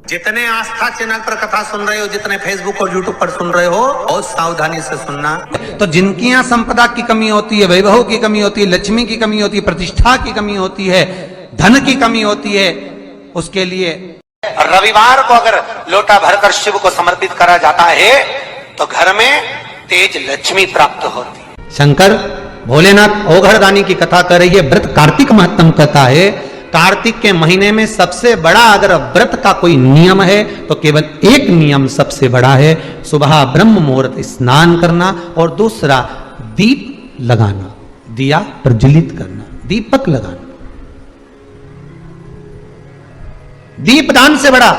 जितने आस्था चैनल पर कथा सुन रहे हो, जितने फेसबुक और यूट्यूब पर सुन रहे हो, बहुत सावधानी से सुनना। तो जिनकी यहाँ संपदा की कमी होती है, वैभव की कमी होती है, लक्ष्मी की कमी होती है, प्रतिष्ठा की कमी होती है, धन की कमी होती है, उसके लिए रविवार को अगर लोटा भरकर शिव को समर्पित करा जाता है तो घर में तेज लक्ष्मी प्राप्त होती है। शंकर भोलेनाथ ओघरदानी की कथा कर रही है। व्रत कार्तिक महत्तम कथा है। कार्तिक के महीने में सबसे बड़ा अगर व्रत का कोई नियम है तो केवल एक नियम सबसे बड़ा है, सुबह ब्रह्म मुहूर्त स्नान करना और दूसरा दीप लगाना, दिया प्रज्वलित करना, दीपक लगाना। दीप दान से बड़ा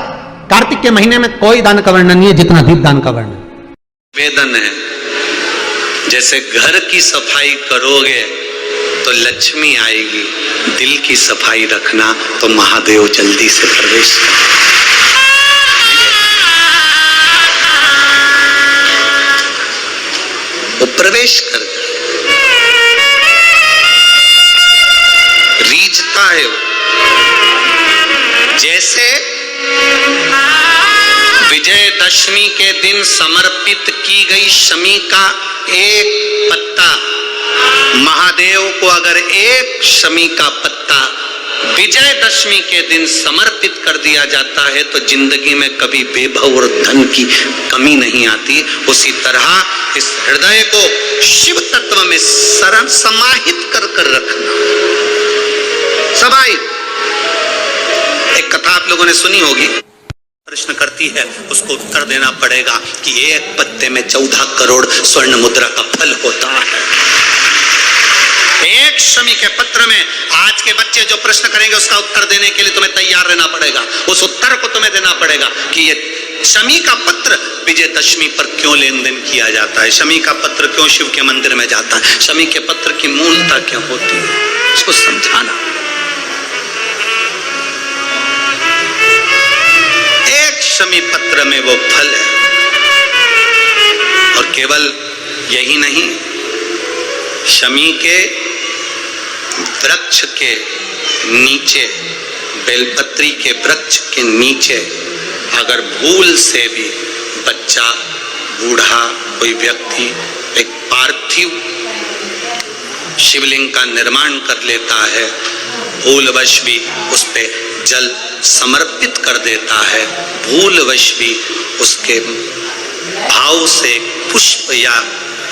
कार्तिक के महीने में कोई दान का वर्णन नहीं है जितना दीप दान का वर्णन। वेदन है, जैसे घर की सफाई करोगे तो लक्ष्मी आएगी, दिल की सफाई रखना तो महादेव जल्दी से प्रवेश कर। वो प्रवेश कर रीझता है वो। जैसे विजयदशमी के दिन समर्पित की गई शमी का एक पत्ता, महादेव को अगर एक शमी का पत्ता विजयदशमी के दिन समर्पित कर दिया जाता है तो जिंदगी में कभी वैभव और धन की कमी नहीं आती। उसी तरह इस हृदय को शिव तत्व में समाहित कर कर रखना। समाहित। एक कथा आप लोगों ने सुनी होगी, प्रश्न करती है, उसको उत्तर देना पड़ेगा कि एक पत्ते में 14 करोड़ स्वर्ण मुद्रा का फल होता है। एक शमी के पत्र में आज के बच्चे जो प्रश्न करेंगे उसका उत्तर देने के लिए तुम्हें तैयार रहना पड़ेगा। उस उत्तर को तुम्हें देना पड़ेगा कि ये शमी का पत्र विजयदशमी पर क्यों लेन देन किया जाता है, शमी का पत्र क्यों शिव के मंदिर में जाता है, शमी के पत्र की मूलता क्यों होती है, इसको समझाना। एक शमी पत्र में वो फल है। और केवल यही नहीं, शमी के वृक्ष के नीचे, बेलपत्री के वृक्ष के नीचे अगर भूल से भी बच्चा, बूढ़ा, कोई व्यक्ति एक पार्थिव शिवलिंग का निर्माण कर लेता है, भूलवश भी उस पे जल समर्पित कर देता है, भूलवश भी उसके भाव से पुष्प या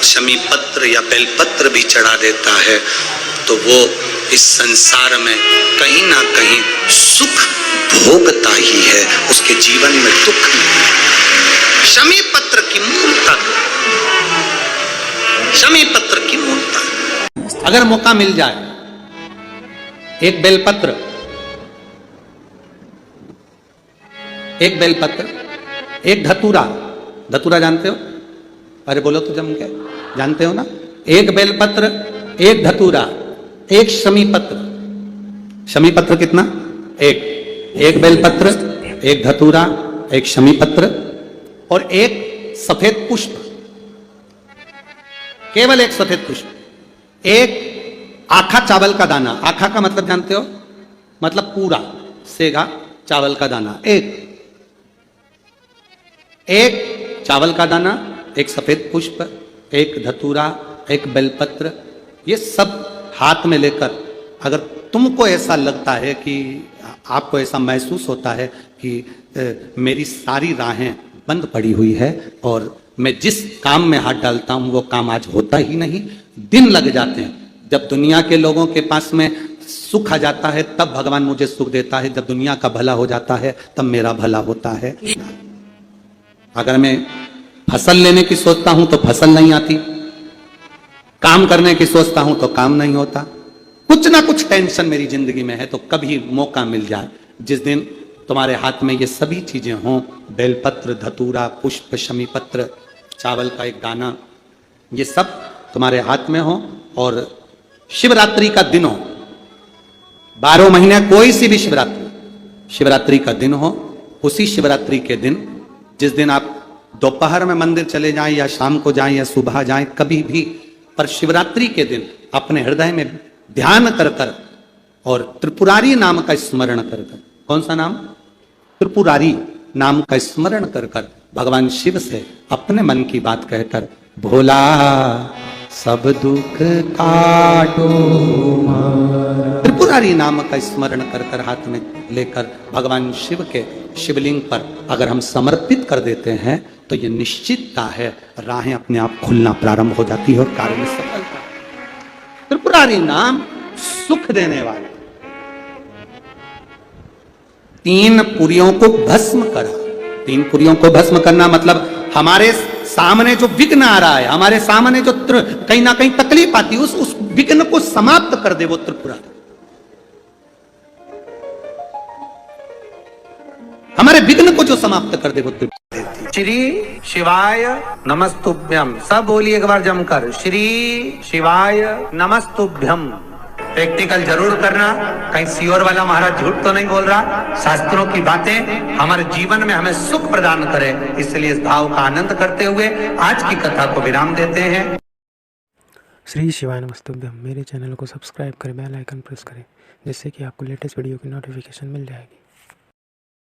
शमी पत्र या बेलपत्र भी चढ़ा देता है, तो वो इस संसार में कहीं ना कहीं सुख भोगता ही है, उसके जीवन में दुख नहीं। शमी पत्र की मूलता, शमी पत्र की मूलता। अगर मौका मिल जाए, एक बेलपत्र, एक बेलपत्र, एक धतूरा, धतूरा जानते हो? अरे बोलो तो जम के, जानते हो ना? एक बेलपत्र, एक धतूरा, एक शमी पत्र। शमी पत्र कितना? एक बेलपत्र, एक धतूरा, एक शमी पत्र और एक सफेद पुष्प, केवल एक सफेद पुष्प, एक आखा चावल का दाना। आखा का मतलब जानते हो? मतलब पूरा सेगा चावल का दाना। एक चावल का दाना, एक सफेद पुष्प, एक धतूरा, एक बेलपत्र, ये सब हाथ में लेकर अगर तुमको ऐसा लगता है कि आपको ऐसा महसूस होता है कि मेरी सारी राहें बंद पड़ी हुई है और मैं जिस काम में हाथ डालता हूं वो काम आज होता ही नहीं, दिन लग जाते हैं। जब दुनिया के लोगों के पास में सुख आ जाता है तब भगवान मुझे सुख देता है, जब दुनिया का भला हो जाता है तब मेरा भला होता है। अगर मैं फसल लेने की सोचता हूं तो फसल नहीं आती, काम करने की सोचता हूं तो काम नहीं होता, कुछ ना कुछ टेंशन मेरी जिंदगी में है। तो कभी मौका मिल जाए, जिस दिन तुम्हारे हाथ में ये सभी चीजें हों, बेलपत्र, धतूरा, पुष्प, शमी पत्र, चावल का एक दाना, ये सब तुम्हारे हाथ में हो और शिवरात्रि का दिन हो, 12 महीने कोई सी भी शिवरात्रि का दिन हो, उसी शिवरात्रि के दिन, जिस दिन आप दोपहर में मंदिर चले जाएं या शाम को जाएं या सुबह जाएं, कभी भी, पर शिवरात्रि के दिन अपने हृदय में ध्यान कर कर और त्रिपुरारी नाम का स्मरण कर कर। कौन सा नाम? त्रिपुरारी। नाम का स्मरण कर कर भगवान शिव से अपने मन की बात कहकर भोला सब दुख काटो त्रिपुरारी नाम का स्मरण कर कर हाथ में लेकर भगवान शिव के शिवलिंग पर अगर हम समर्पित कर देते हैं तो ये निश्चितता है राहें अपने आप खुलना प्रारंभ हो जाती है और कार्य में सफलता। त्रिपुरारी नाम सुख देने वाला, 3 पुरियों को भस्म करा। 3 पुरियों को भस्म करना मतलब हमारे सामने जो विघ्न आ रहा है, हमारे सामने जो कहीं ना कहीं तकलीफ आती है, उस विघ्न को समाप्त कर दे वो त्रिपुरारी। हमारे विघ्न को जो समाप्त कर दे वो त्रिपुरारी। श्री शिवाय नमस्तुभ्यम, सब बोलिए एक बार जमकर, श्री शिवाय नमस्तुभ्यम। प्रैक्टिकल जरूर करना, कहीं सियोर वाला महाराज झूठ तो नहीं बोल रहा। शास्त्रों की बातें हमारे जीवन में हमें सुख प्रदान करे, इसलिए इस भाव का आनंद करते हुए आज की कथा को विराम देते हैं। श्री शिवाय नमस्तुभ्यम। मेरे चैनल को सब्सक्राइब करें, बेल आइकन प्रेस करें, जिससे कि आपको लेटेस्ट वीडियो की नोटिफिकेशन मिल जाएगी।